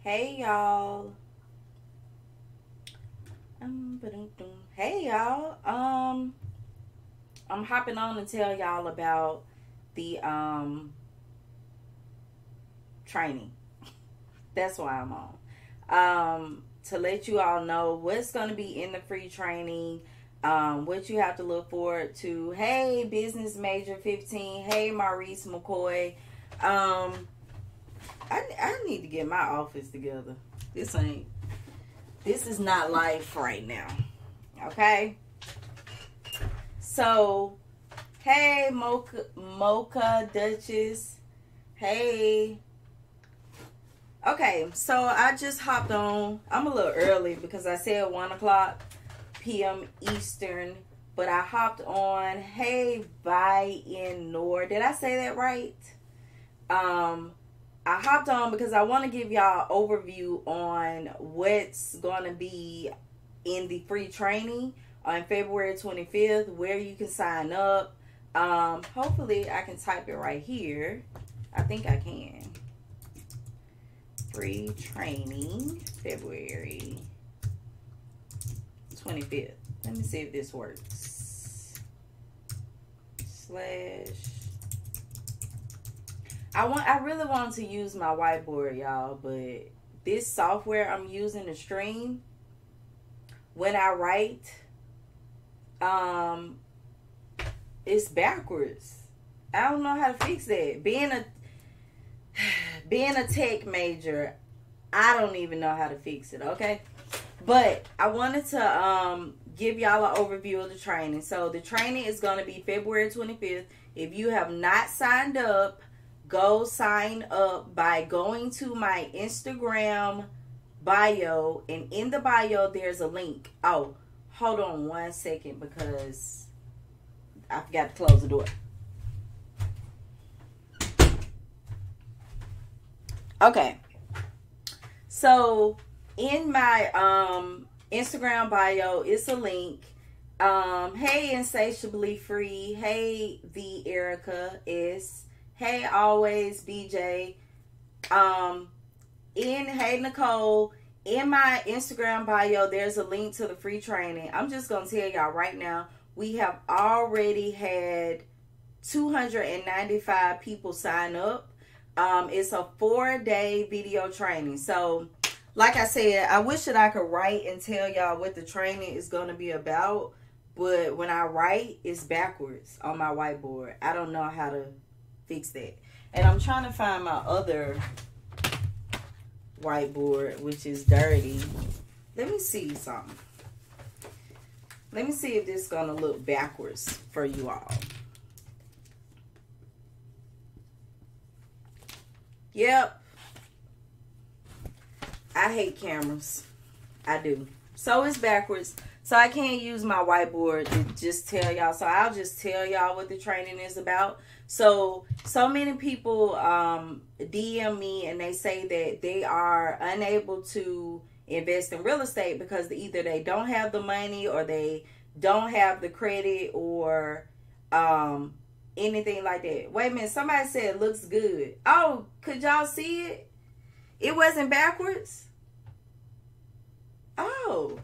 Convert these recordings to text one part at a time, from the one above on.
Hey y'all. Hey y'all. I'm hopping on to tell y'all about the training. That's why I'm on. To let you all know what's going to be in the free training, what you have to look forward to. Hey, Business Major 15. Hey, Maurice McCoy. I need to get my office together. This is not life right now. Okay? So, hey, Mocha Duchess. Hey. Okay, so I just hopped on. I'm a little early because I said 1 o'clock p.m. Eastern, but I hopped on. Hey, Vi in Nord. Did I say that right? I hopped on because I want to give y'all an overview on what's going to be in the free training on February 25th, where you can sign up. Hopefully, I can type it right here. I think I can. Free training, February 25th. Let me see if this works. I really want to use my whiteboard, y'all, but this software I'm using to stream, when I write, it's backwards. I don't know how to fix that. Being a tech major, I don't even know how to fix it, okay? But I wanted to give y'all an overview of the training. So the training is going to be February 25th. If you have not signed up, go sign up by going to my Instagram bio. And in the bio, there's a link. Oh, hold on 1 second because I forgot to close the door. Okay. So in my Instagram bio, it's a link. Hey, Insatiably Free. Hey, the Erica S. Hey, Always BJ. Hey, Nicole. In my Instagram bio, there's a link to the free training. I'm just going to tell y'all right now, we have already had 295 people sign up. It's a 4-day video training. So, like I said, I wish that I could write and tell y'all what the training is going to be about. But when I write, it's backwards on my whiteboard. I don't know how to fix that. And I'm trying to find my other whiteboard, which is dirty. Let me see something. Let me see if this is going to look backwards for you all. Yep. I hate cameras. I do. So it's backwards. So I can't use my whiteboard to just tell y'all. So I'll just tell y'all what the training is about. So many people DM me and they say that they are unable to invest in real estate because either they don't have the money or they don't have the credit or anything like that. Wait a minute. Somebody said it looks good. Oh, could y'all see it? It wasn't backwards? Oh.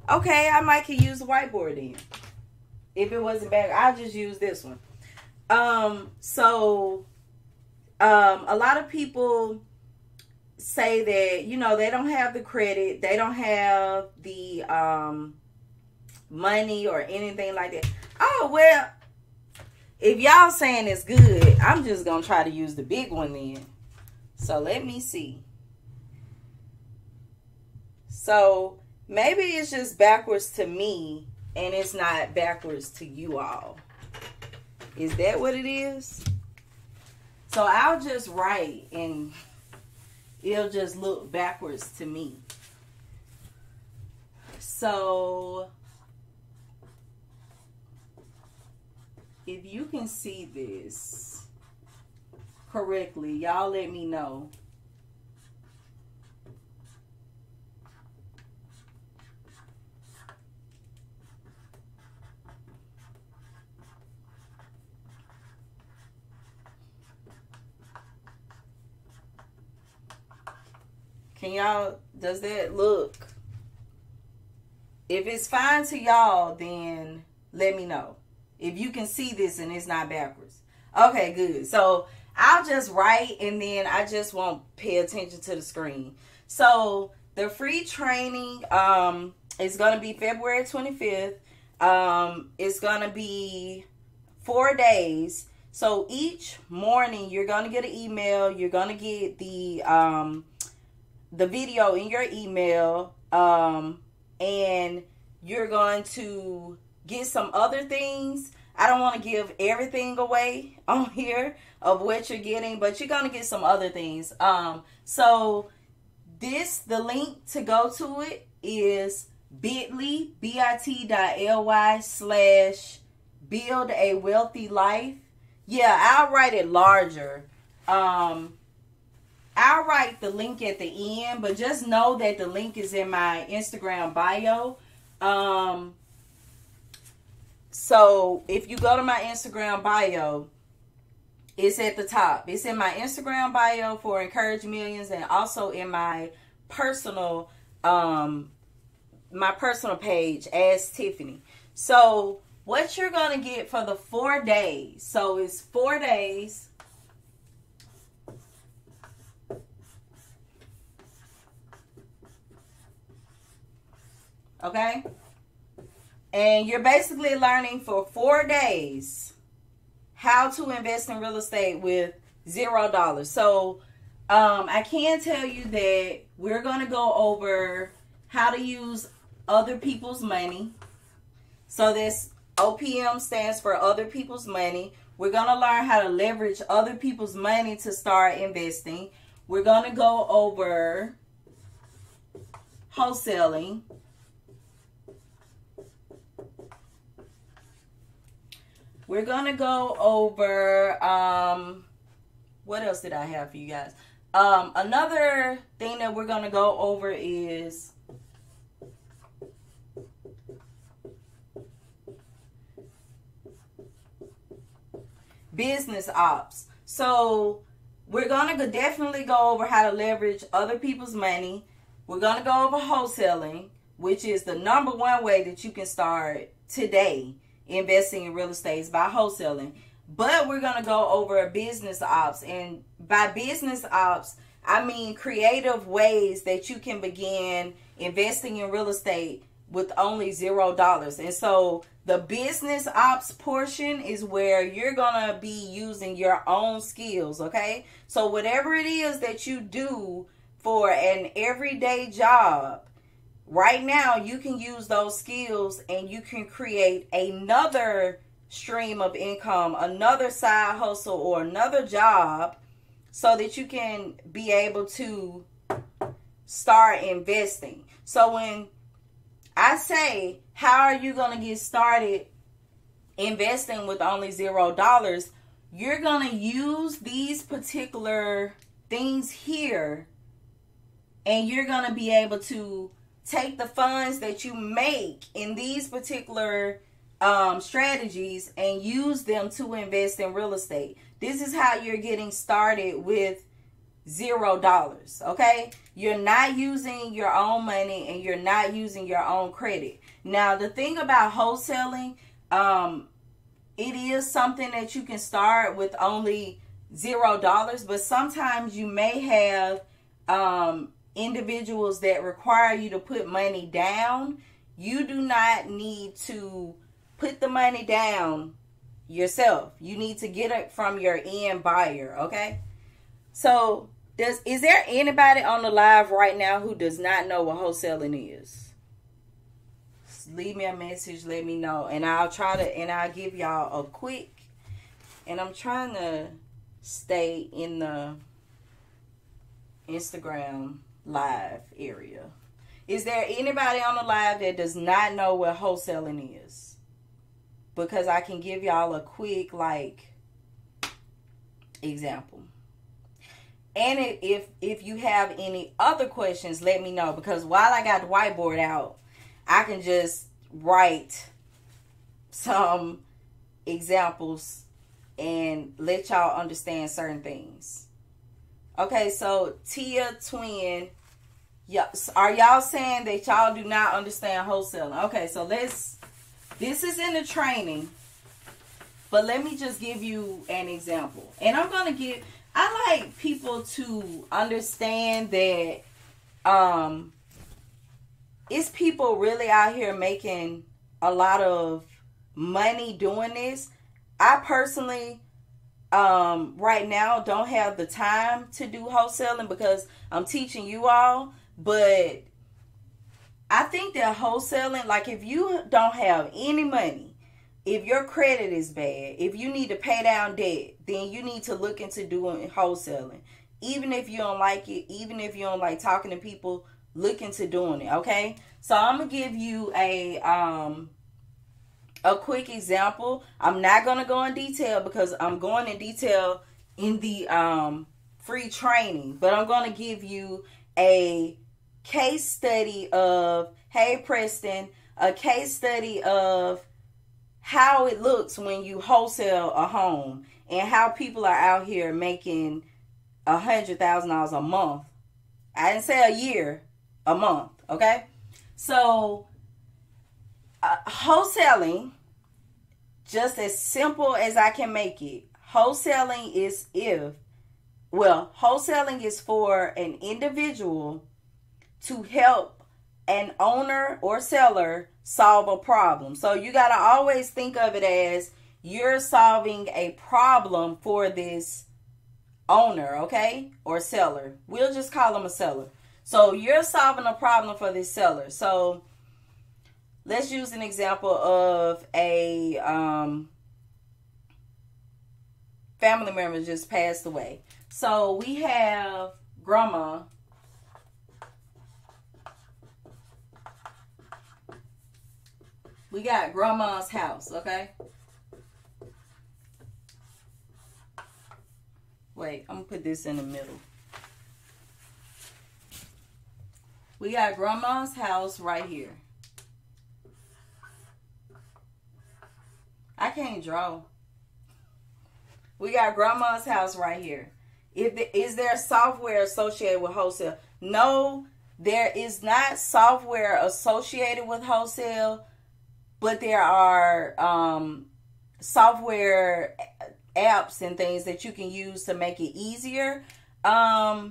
Okay, I might could use the whiteboard then. If it wasn't back, I'll just use this one. A lot of people say that, you know, they don't have the credit. They don't have the money or anything like that. Oh, well, if y'all saying it's good, I'm just going to try to use the big one then. So let me see. So maybe it's just backwards to me and it's not backwards to you all. Is that what it is? So I'll just write and it'll just look backwards to me. So if you can see this correctly, y'all let me know. Can y'all, does that look? If it's fine to y'all, then let me know. If you can see this and it's not backwards. Okay, good. So I'll just write and then I just won't pay attention to the screen. So the free training is going to be February 25th. It's going to be 4 days. So each morning you're going to get an email. You're going to get the video in your email. And you're going to get some other things. I don't want to give everything away on here of what you're getting, but you're going to get some other things. So the link to go to it is bit.ly/build a wealthy life. Yeah, I'll write it larger. I'll write the link at the end, but just know that the link is in my Instagram bio. So if you go to my Instagram bio, it's at the top. It's in my Instagram bio for Encourage Millions, and also in my personal page as Tiffany. So what you're going to get for the 4 days. So it's 4 days. Okay? And you're basically learning for 4 days how to invest in real estate with $0. So I can tell you that we're going to go over how to use other people's money. So this OPM stands for other people's money. We're going to learn how to leverage other people's money to start investing. We're going to go over wholesaling. We're going to go over, what else did I have for you guys? Another thing that we're going to go over is business ops. So we're going to definitely go over how to leverage other people's money. We're going to go over wholesaling, which is the #1 way that you can start today investing in real estate by wholesaling. But we're going to go over business ops. And by business ops, I mean creative ways that you can begin investing in real estate with only $0. And so the business ops portion is where you're going to be using your own skills, okay? So whatever it is that you do for an everyday job, right now you can use those skills and you can create another stream of income, another side hustle or another job so that you can be able to start investing. So when I say, how are you going to get started investing with only $0? You're going to use these particular things here, and you're going to be able to take the funds that you make in these particular strategies and use them to invest in real estate. This is how you're getting started with $0, okay? You're not using your own money and you're not using your own credit. Now, the thing about wholesaling, it is something that you can start with only $0, but sometimes you may have individuals that require you to put money down. You do not need to put the money down yourself. You need to get it from your end buyer, okay? So, is there anybody on the live right now who does not know what wholesaling is? Leave me a message, let me know, and I'll give y'all a quick, and I'm trying to stay in the Instagram live area. Is there anybody on the live that does not know what wholesaling is? Because I can give y'all a quick example. And if you have any other questions, let me know, because while I got the whiteboard out, I can just write some examples and let y'all understand certain things. Okay, so Tia Twin Yes. Are y'all saying that y'all do not understand wholesaling? Okay, so this is in the training, but let me just give you an example. And I like people to understand that it's people really out here making a lot of money doing this. I personally, right now don't have the time to do wholesaling because I'm teaching you all. But I think that wholesaling, like if you don't have any money, if your credit is bad, if you need to pay down debt, then you need to look into doing wholesaling. Even if you don't like it, even if you don't like talking to people, look into doing it, okay? So I'm going to give you a quick example. I'm not going to go in detail because I'm going in detail in the free training. But I'm going to give you a case study of, hey Preston, a case study of how it looks when you wholesale a home and how people are out here making $100,000 a month. I didn't say a year, a month, okay? So wholesaling, just as simple as I can make it, wholesaling is wholesaling is for an individual to help an owner or seller solve a problem. So you got to always think of it as you're solving a problem for this owner, okay? Or seller. We'll just call them a seller. So you're solving a problem for this seller. So let's use an example of a family member just passed away. So we have grandma. We got grandma's house, okay? Wait, I'm going to put this in the middle. We got grandma's house right here. I can't draw. We got grandma's house right here. Is there software associated with wholesale? No, there is not software associated with wholesale. But there are software apps and things that you can use to make it easier. I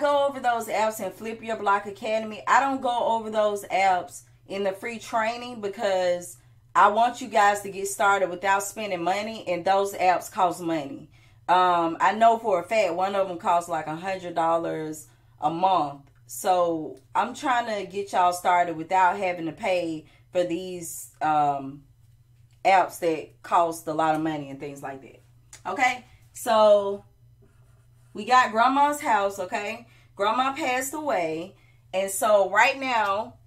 go over those apps in Flip Your Block Academy. I don't go over those apps in the free training because I want you guys to get started without spending money, and those apps cost money. I know for a fact one of them costs like $100 a month. So I'm trying to get y'all started without having to pay for these apps that cost a lot of money and things like that. Okay, so we got grandma's house, okay? Grandma passed away, and so right now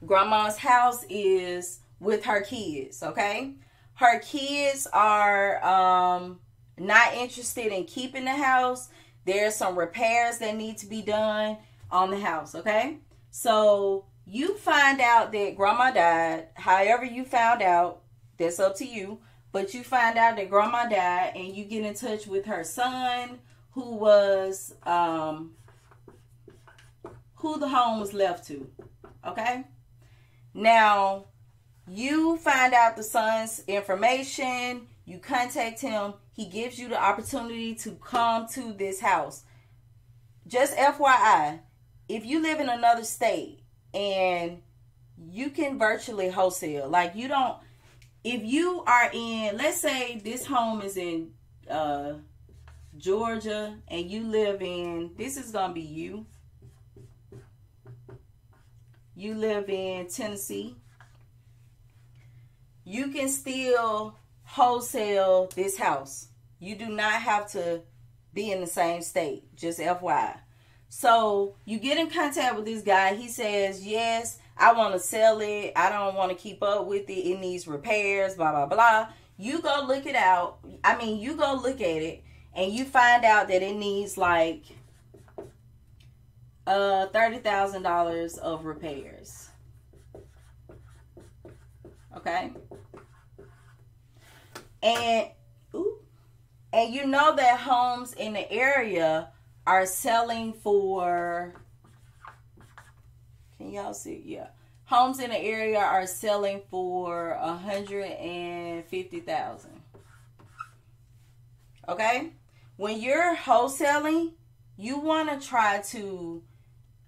grandma's house is with her kids, okay? Her kids are not interested in keeping the house. There's some repairs that need to be done on the house, okay? So you find out that grandma died. However you found out, that's up to you. But you find out that grandma died, and you get in touch with her son, who was who the home was left to. Okay? Now, you find out the son's information. You contact him. He gives you the opportunity to come to this house. Just FYI, if you live in another state, and you can virtually wholesale. Like you don't, if you are in, let's say this home is in Georgia and you live in, this is going to be you. You live in Tennessee. You can still wholesale this house. You do not have to be in the same state. Just FYI. So you get in contact with this guy. He says, yes, I want to sell it. I don't want to keep up with it. It needs repairs, blah, blah, blah. You go look it out. I mean, you go look at it and you find out that it needs like $30,000 of repairs. Okay. And you know that homes in the area are selling for Can y'all see? Yeah. Homes in the area are selling for $150,000. Okay? When you're wholesaling, you want to try to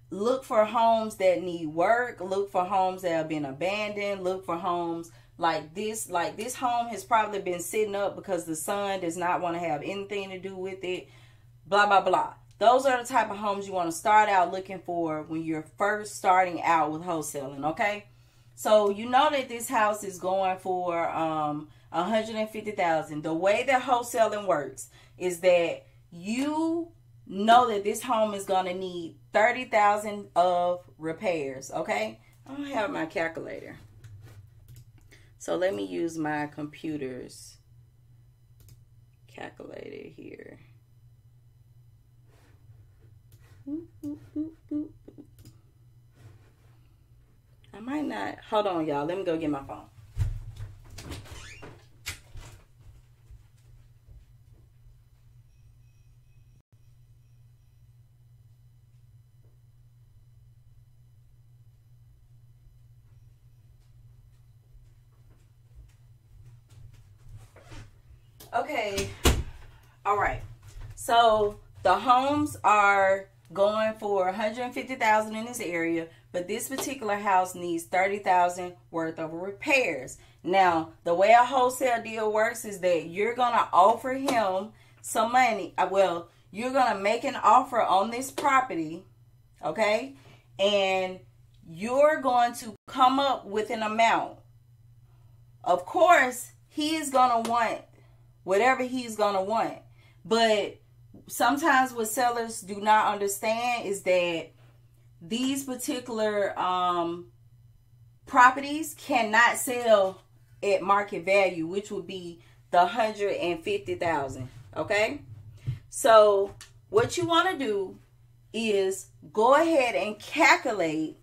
look for homes that need work, look for homes that have been abandoned, look for homes like this. Like this home has probably been sitting up because the son does not want to have anything to do with it, blah, blah, blah. Those are the type of homes you want to start out looking for when you're first starting out with wholesaling, okay? So you know that this house is going for $150,000. The way that wholesaling works is that you know that this home is going to need $30,000 of repairs, okay? I don't have my calculator. So let me use my computer's calculator here. I might not. Hold on, y'all. Let me go get my phone. Okay. All right. So the homes are going for $150,000 in this area, but this particular house needs $30,000 worth of repairs. Now, the way a wholesale deal works is that you're gonna offer him some money. Well, you're gonna make an offer on this property, okay? And you're going to come up with an amount. Of course, he is gonna want whatever he's gonna want, but sometimes what sellers do not understand is that these particular properties cannot sell at market value, which would be the $150,000. Okay, so what you want to do is go ahead and calculate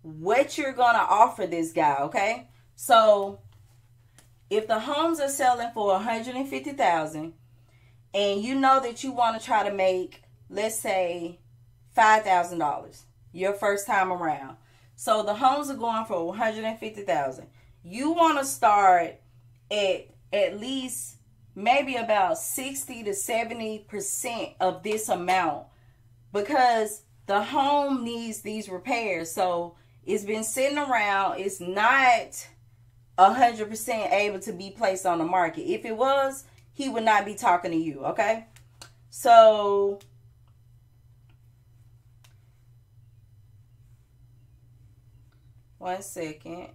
what you're gonna offer this guy. Okay, so if the homes are selling for $150,000 and you know that you want to try to make, let's say, $5,000 your first time around. So the homes are going for $150,000. You want to start at least maybe about 60 to 70% of this amount, because the home needs these repairs. So it's been sitting around. It's not 100% able to be placed on the market. If it was, he would not be talking to you, okay? So one second.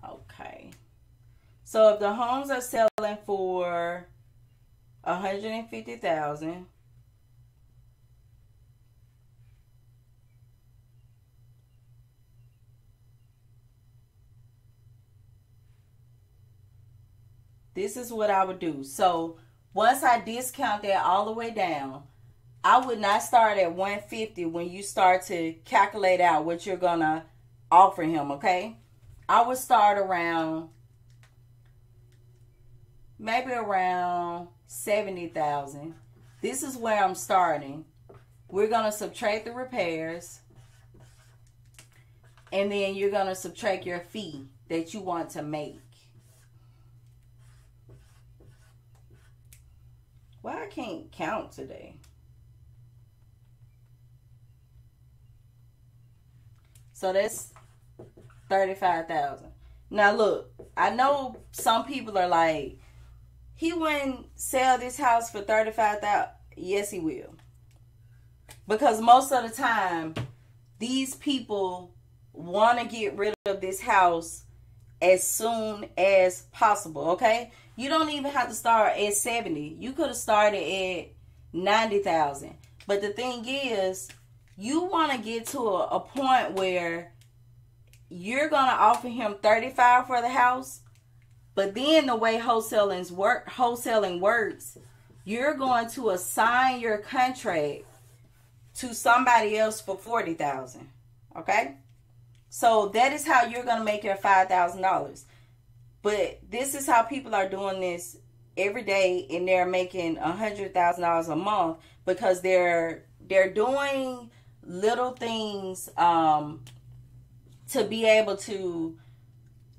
Okay. So if the homes are selling for $150,000, this is what I would do. So once I discount that all the way down, I would not start at 150 when you start to calculate out what you're going to offer him, okay? I would start around, maybe around 70,000. This is where I'm starting. We're going to subtract the repairs, and then you're going to subtract your fee that you want to make. Why I can't count today? So that's $35,000. Now look, I know some people are like, he wouldn't sell this house for $35,000. Yes, he will. Because most of the time, these people want to get rid of this house as soon as possible, okay? You don't even have to start at 70. You could have started at 90,000. But the thing is, you want to get to a point where you're going to offer him 35 for the house. But then the way wholesaling works, you're going to assign your contract to somebody else for $40,000. Okay? So that is how you're going to make your $5,000. But this is how people are doing this every day and they're making $100,000 a month because they're doing little things to be able to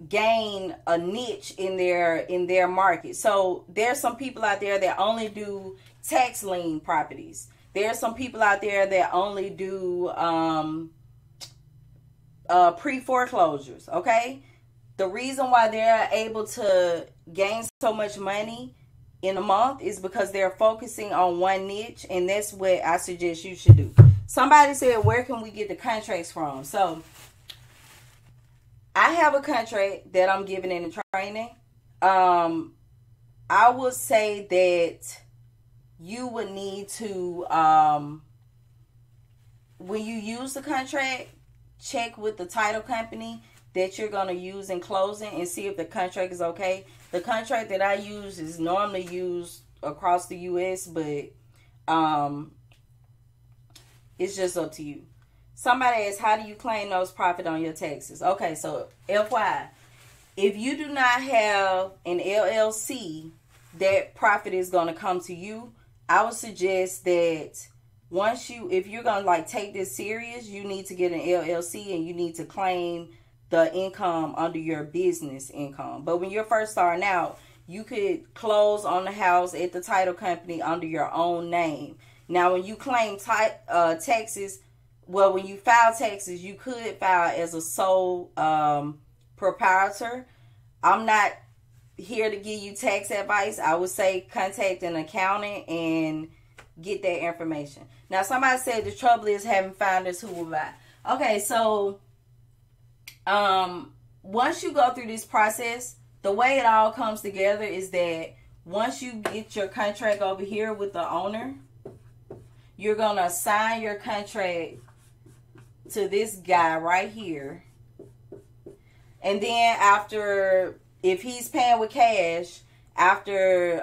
gain a niche in their market. So there's some people out there that only do tax lien properties. There's some people out there that only do pre-foreclosures. Okay, the reason why they're able to gain so much money in a month is because they're focusing on one niche, and that's what I suggest you should do. Somebody said, where can we get the contracts from? So I have a contract that I'm giving in the training. I would say that you would need to, when you use the contract, check with the title company that you're going to use in closing and see if the contract is okay. The contract that I use is normally used across the U.S., but it's just up to you. Somebody asked, how do you claim those profit on your taxes? Okay, so FYI, if you do not have an LLC, that profit is going to come to you. I would suggest that if you're going to like take this serious, you need to get an LLC and you need to claim the income under your business income. But when you're first starting out, you could close on the house at the title company under your own name. Now, when you claim taxes, well, when you file taxes, you could file as a sole proprietor. I'm not here to give you tax advice. I would say contact an accountant and get that information. Now, somebody said the trouble is having founders who will buy. Okay, so once you go through this process, the way it all comes together is that once you get your contract over here with the owner, you're going to assign your contract to this guy right here. And then after, if he's paying with cash, after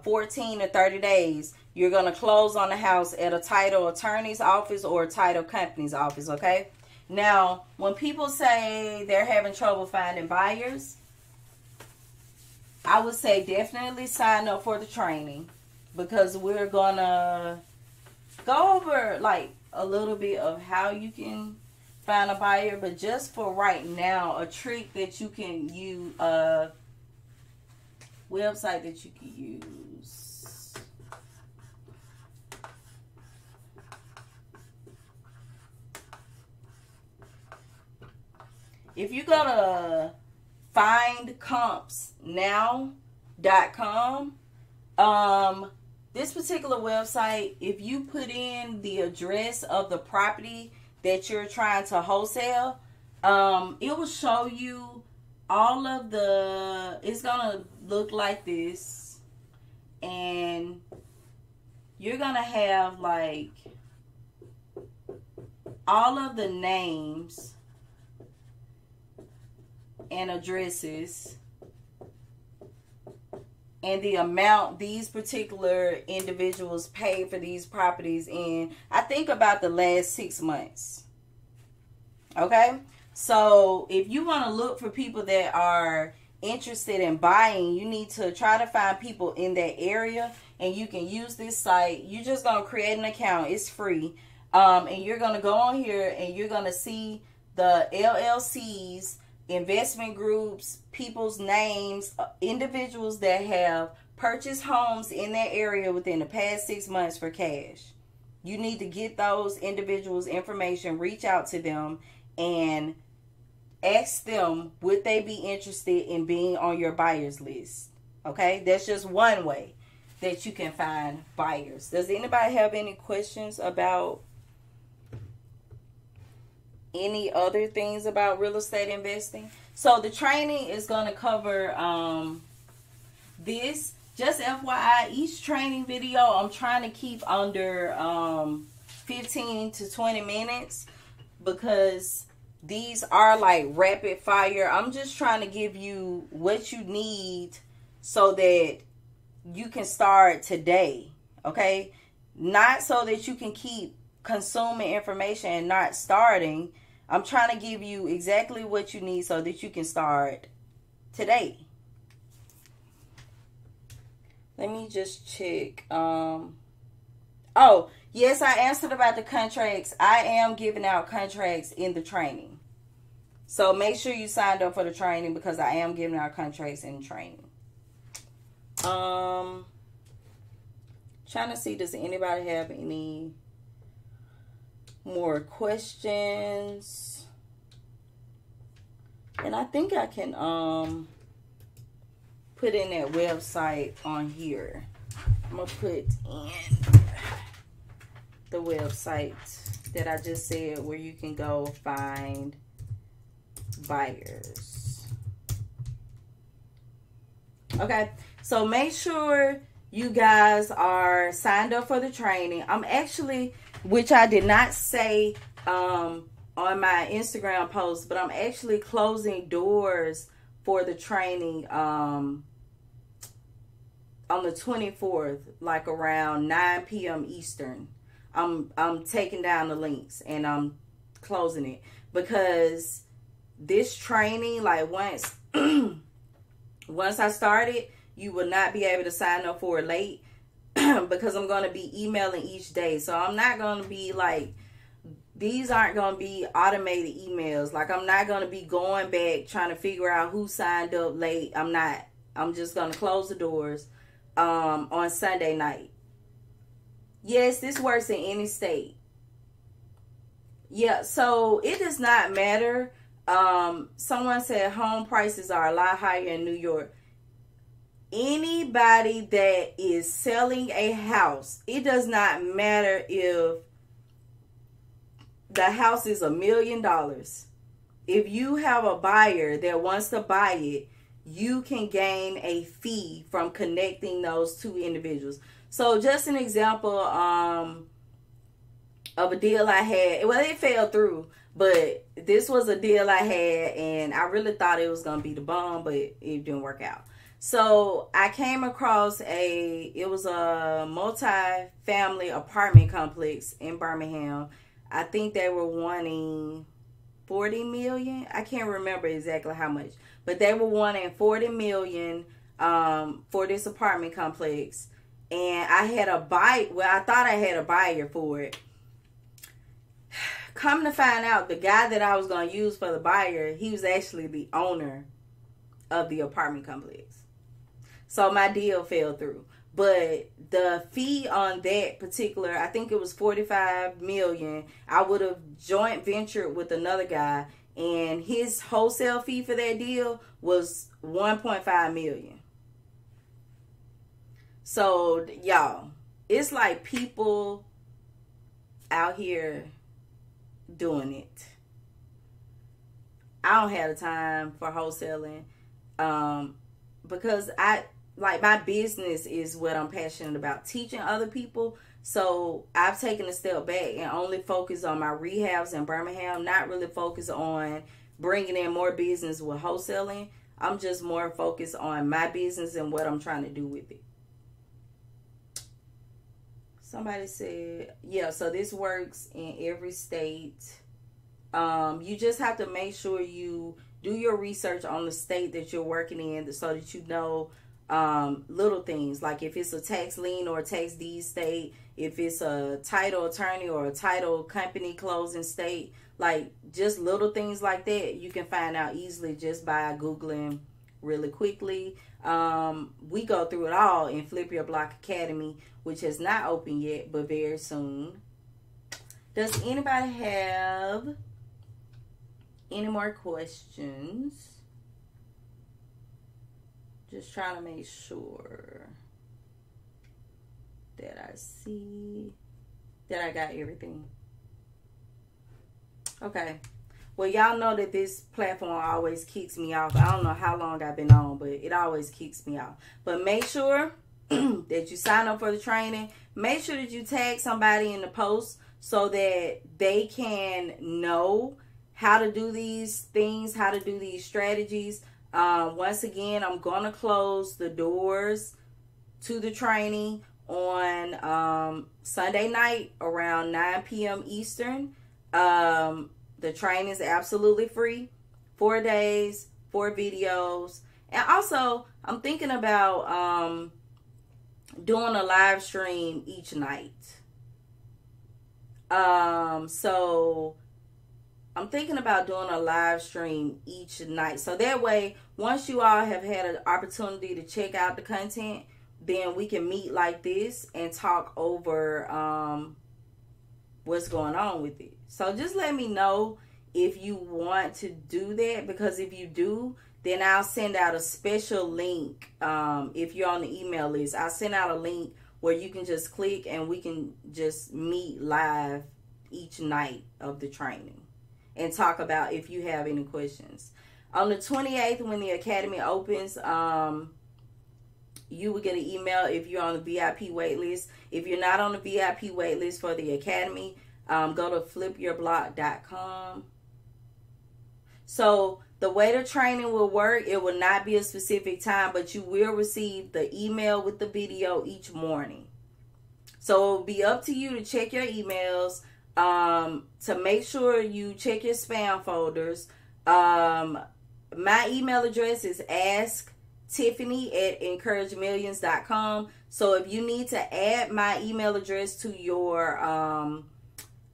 14 or 30 days, you're going to close on the house at a title attorney's office or a title company's office, okay? Now, when people say they're having trouble finding buyers, I would say definitely sign up for the training, because we're going to go over like a little bit of how you can find a buyer. But just for right now, a trick that you can use, website that you can use. If you go to findcompsnow.com, this particular website, if you put in the address of the property that you're trying to wholesale, it will show you all of the, it's gonna look like this, and you're gonna have like all of the names and addresses and the amount these particular individuals paid for these properties in, I think, about the last 6 months. Okay? So if you want to look for people that are interested in buying, you need to try to find people in that area, and you can use this site. You're just going to create an account. It's free. And you're going to go on here and you're going to see the LLCs, investment groups, people's names, individuals that have purchased homes in that area within the past 6 months for cash. You need to get those individuals' information, reach out to them, and ask them, would they be interested in being on your buyers list? Okay, that's just one way that you can find buyers. Does anybody have any questions about any other things about real estate investing? So the training is going to cover this. Just FYI, each training video I'm trying to keep under 15 to 20 minutes, because these are like rapid fire. I'm just trying to give you what you need so that you can start today, okay? Not so that you can keep consuming information and not starting. I'm trying to give you exactly what you need so that you can start today. Let me just check. Oh, yes, I answered about the contracts. I am giving out contracts in the training. So make sure you signed up for the training because I am giving out contracts in the training. Trying to see, does anybody have any more questions? And I think I can put in that website on here. I'm gonna put in the website that I just said where you can go find buyers. Okay, so make sure you guys are signed up for the training. I'm actually, which I did not say on my Instagram post, but I'm actually closing doors for the training on the 24th, like around 9 p.m. Eastern. I'm taking down the links and I'm closing it because this training, like once I started, you will not be able to sign up for it late because I'm going to be emailing each day. So I'm not going to be like, these aren't going to be automated emails. Like I'm not going to be going back trying to figure out who signed up late. I'm not. I'm just going to close the doors on Sunday night. Yes, this works in any state. Yeah, so it does not matter. Someone said home prices are a lot higher in New York. Anybody that is selling a house, it does not matter if the house is $1 million. If you have a buyer that wants to buy it, you can gain a fee from connecting those two individuals. So just an example of a deal I had. Well, it fell through, but this was a deal I had, and I really thought it was going to be the bomb, but it didn't work out. So I came across it was a multi-family apartment complex in Birmingham. I think they were wanting 40 million. I can't remember exactly how much, but they were wanting 40 million for this apartment complex. And I had a buy. Well, I thought I had a buyer for it. Come to find out, the guy that I was going to use for the buyer, he was actually the owner of the apartment complex. So my deal fell through. But the fee on that particular, I think it was 45 million. I would have joint ventured with another guy, and his wholesale fee for that deal was 1.5 million. So y'all, it's like people out here doing it. I don't have the time for wholesaling because my business is what I'm passionate about, teaching other people. So I've taken a step back and only focus on my rehabs in Birmingham, not really focus on bringing in more business with wholesaling. I'm just more focused on my business and what I'm trying to do with it. Somebody said, yeah, so this works in every state. You just have to make sure you do your research on the state that you're working in so that you know little things. Like if it's a tax lien or a tax deed state, if it's a title attorney or a title company closing state, like just little things like that, you can find out easily just by Googling really quickly. We go through it all in Flip Your Block Academy, which has not opened yet, but very soon. Does anybody have any more questions? Just trying to make sure that I see that I got everything. Okay. Well, y'all know that this platform always kicks me off. I don't know how long I've been on, but it always kicks me off. But make sure that you sign up for the training. Make sure that you tag somebody in the post so that they can know how to do these things, how to do these strategies. Once again, I'm going to close the doors to the training on Sunday night around 9 p.m. Eastern. The training is absolutely free. 4 days, 4 videos. And also, I'm thinking about doing a live stream each night. So I'm thinking about doing a live stream each night. So that way, once you all have had an opportunity to check out the content, then we can meet like this and talk over what's going on with it. So just let me know if you want to do that, because if you do, then I'll send out a special link. If you're on the email list, I'll send out a link where you can just click and we can just meet live each night of the training and talk about if you have any questions. On the 28th, when the academy opens, you will get an email if you're on the VIP waitlist. If you're not on the VIP waitlist for the academy, go to flipyourblock.com. So the way the training will work, it will not be a specific time, but you will receive the email with the video each morning. So it will be up to you to check your emails, to make sure you check your spam folders. My email address is asktiffany@encouragemillions.com. So if you need to add my email address to your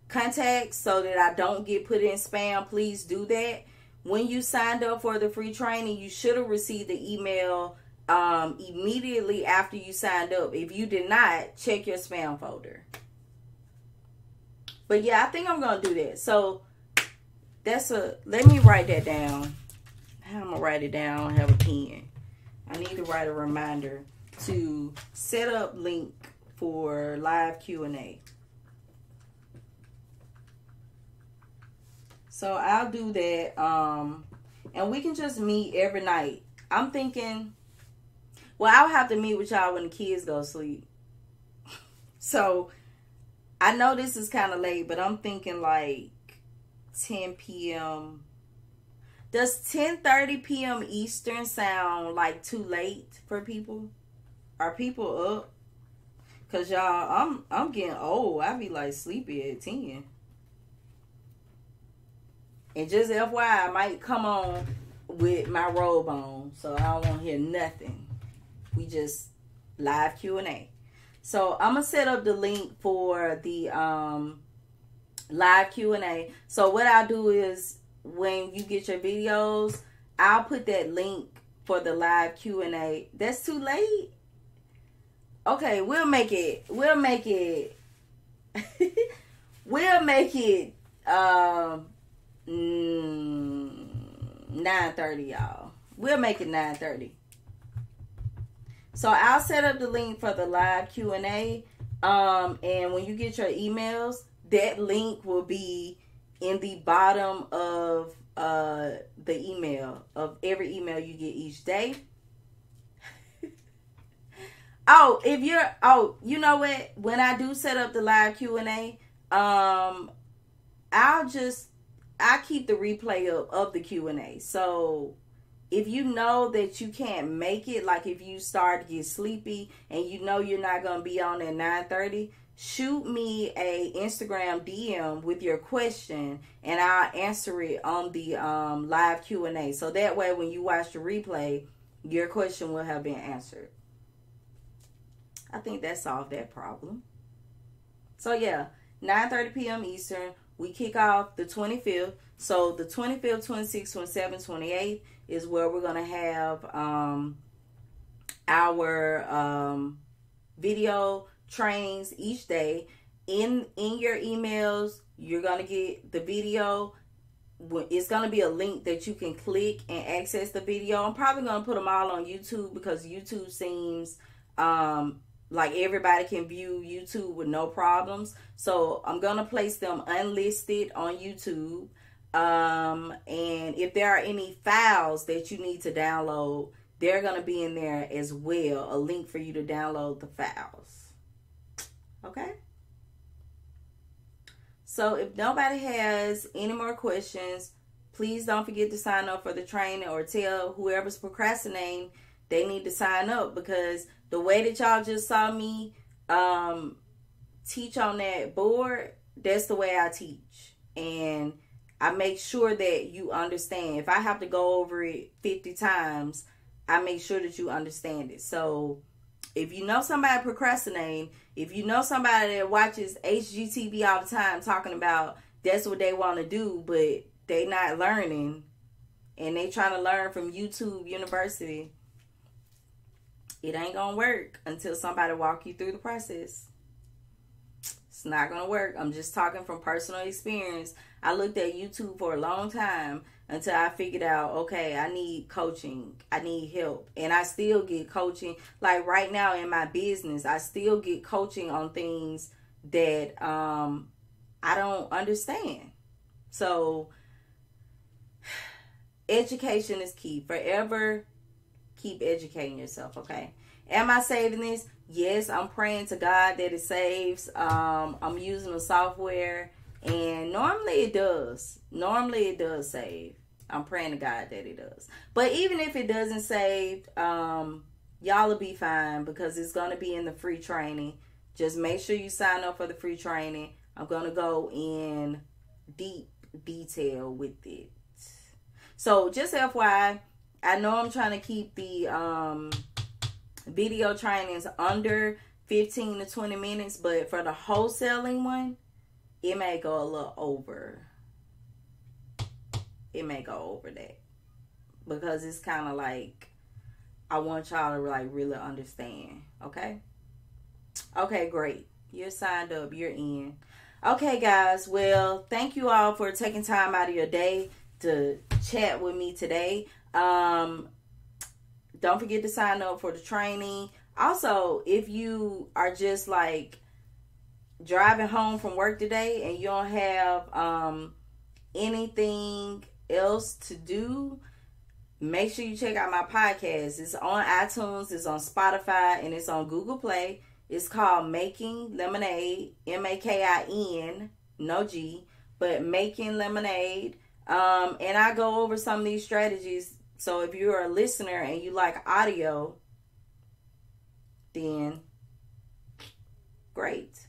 contacts so that I don't get put in spam, please do that. When you signed up for the free training, you should have received the email immediately after you signed up. If you did not, check your spam folder. But yeah, I think I'm going to do that. So let me write that down. How I'm going to write it down? I don't have a pen. I need to write a reminder to set up link for live Q&A. So I'll do that, and we can just meet every night. I'm thinking, well, I'll have to meet with y'all when the kids go to sleep. So I know this is kind of late, but I'm thinking like 10 p.m. Does 10:30 p.m. Eastern sound like too late for people? Are people up? Cause y'all, I'm getting old. I be like sleepy at 10. And just FYI, I might come on with my robe on, so I don't want to hear nothing. We just live Q&A. So I'm going to set up the link for the live Q&A. So what I'll do is when you get your videos, I'll put that link for the live Q&A. That's too late? Okay, we'll make it 9:30, y'all. We'll make it 9:30. So I'll set up the link for the live Q&A. And when you get your emails, that link will be in the bottom of the email, of every email you get each day. You know what? When I do set up the live Q&A, I keep the replay of the Q&A. So if you know that you can't make it, like if you start to get sleepy and you know you're not going to be on at 9:30, shoot me a Instagram DM with your question and I'll answer it on the live Q&A. So that way when you watch the replay, your question will have been answered. I think that solved that problem. So yeah, 9:30 p.m. Eastern. We kick off the 25th. So the 25th, 26th, 27th, 28th is where we're going to have our video trainings each day. In your emails, you're going to get the video. It's going to be a link that you can click and access the video. I'm probably going to put them all on YouTube because YouTube seems like everybody can view YouTube with no problems. So I'm going to place them unlisted on YouTube. And if there are any files that you need to download, they're going to be in there as well. A link for you to download the files. Okay? So if nobody has any more questions, please don't forget to sign up for the training or tell whoever's procrastinating they need to sign up, because the way that y'all just saw me teach on that board, that's the way I teach. And I make sure that you understand. If I have to go over it 50 times, I make sure that you understand it. So If you know somebody procrastinating, if you know somebody that watches HGTV all the time talking about that's what they want to do, but they not learning, and they trying to learn from YouTube University, it ain't gonna work until somebody walk you through the process. It's not gonna work. I'm just talking from personal experience. I looked at YouTube for a long time until I figured out, okay, I need coaching. I need help. And I still get coaching. Like right now in my business, I still get coaching on things that I don't understand. So education is key. Forever keep educating yourself, okay? Am I saving this? Yes, I'm praying to God that it saves. I'm using the software, and normally it does. Normally it does save. I'm praying to God that it does. But even if it doesn't save, y'all will be fine because it's going to be in the free training. Just make sure you sign up for the free training. I'm going to go in deep detail with it. So just FYI, I know I'm trying to keep the video trainings under 15 to 20 minutes, but for the wholesaling one, it may go a little over. It may go over that because it's kind of like I want y'all to like really understand. Okay, great. You're signed up. You're in. Okay, guys. Well, thank you all for taking time out of your day to chat with me today. Don't forget to sign up for the training. Also, if you are just like driving home from work today and you don't have anything else to do, make sure you check out my podcast. It's on iTunes, it's on Spotify, and it's on Google Play. It's called Making Lemonade, MAKIN, no G, but Making Lemonade. And I go over some of these strategies. So if you're a listener and you like audio, then great.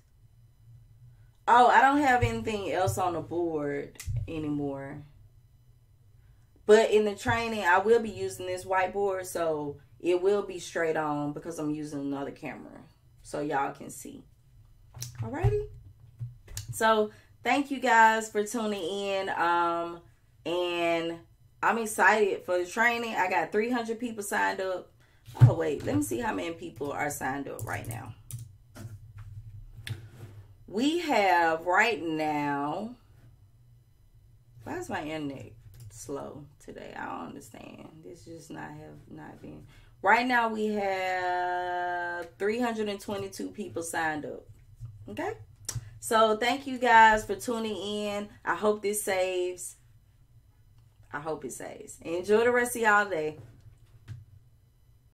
Oh, I don't have anything else on the board anymore. But in the training, I will be using this whiteboard, so it will be straight on because I'm using another camera so y'all can see. Alrighty. So thank you guys for tuning in. And I'm excited for the training. I got 300 people signed up. Oh, wait. Let me see how many people are signed up right now. We have right now... Why is my internet slow today? I don't understand. This just not been... Right now we have 322 people signed up. Okay? So thank you guys for tuning in. I hope this saves. I hope it saves. Enjoy the rest of y'all day.